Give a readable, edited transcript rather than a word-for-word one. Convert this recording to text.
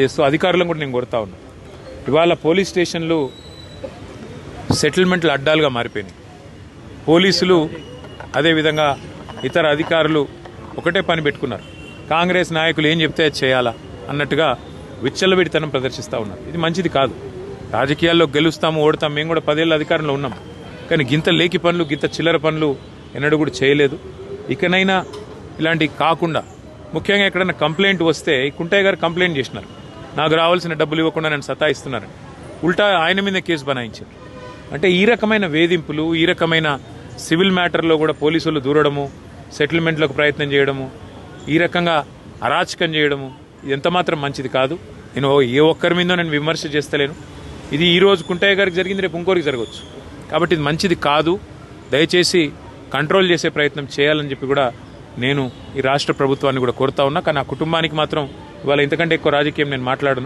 చేస్తూ అధికారులను కూడా నేను కోరుతా ఉన్నా. ఇవాళ పోలీస్ స్టేషన్లు సెటిల్మెంట్లు అడ్డాలుగా మారిపోయినాయి. పోలీసులు అదేవిధంగా ఇతర అధికారులు ఒకటే పని పెట్టుకున్నారు. కాంగ్రెస్ నాయకులు ఏం చెప్తే అది చేయాలా అన్నట్టుగా విచ్చలవిడితనం ప్రదర్శిస్తూ ఉన్నారు. ఇది మంచిది కాదు. రాజకీయాల్లో గెలుస్తాము ఓడతాము. మేము కూడా 10 ఏళ్ళ అధికారంలో ఉన్నాం. కానీ గింత లేకి పనులు గింత చిల్లర పనులు ఎన్నడూ కూడా చేయలేదు. ఇకనైనా ఇలాంటివి కాకుండా ముఖ్యంగా ఎక్కడైనా కంప్లైంట్ వస్తే కుంటయ్య గారు కంప్లైంట్ చేసినారు, నాకు రావాల్సిన డబ్బులు ఇవ్వకుండా నేను సతాయిస్తున్నారని. ఉల్టా ఆయన మీద కేసు బనాయించారు. అంటే ఈ రకమైన వేధింపులు, ఈ రకమైన సివిల్ మ్యాటర్లో కూడా పోలీసులు దూరడము, సెటిల్మెంట్లకు ప్రయత్నం చేయడము, ఈ రకంగా అరాచకం చేయడము ఇది ఎంతమాత్రం మంచిది కాదు. నేను ఏ ఒక్కరి మీదో నేను విమర్శ చేస్తలేను. ఇది ఈ రోజు కుంటయ్య గారికి జరిగింది, రేపు ఇంకోరికి జరగవచ్చు. కాబట్టి ఇది మంచిది కాదు. దయచేసి కంట్రోల్ చేసే ప్రయత్నం చేయాలని చెప్పి కూడా నేను ఈ రాష్ట్ర ప్రభుత్వాన్ని కూడా కోరుతా ఉన్నా. కానీ ఆ కుటుంబానికి మాత్రం ఇవాళ ఇంతకంటే ఎక్కువ రాజకీయం నేను మాట్లాడను.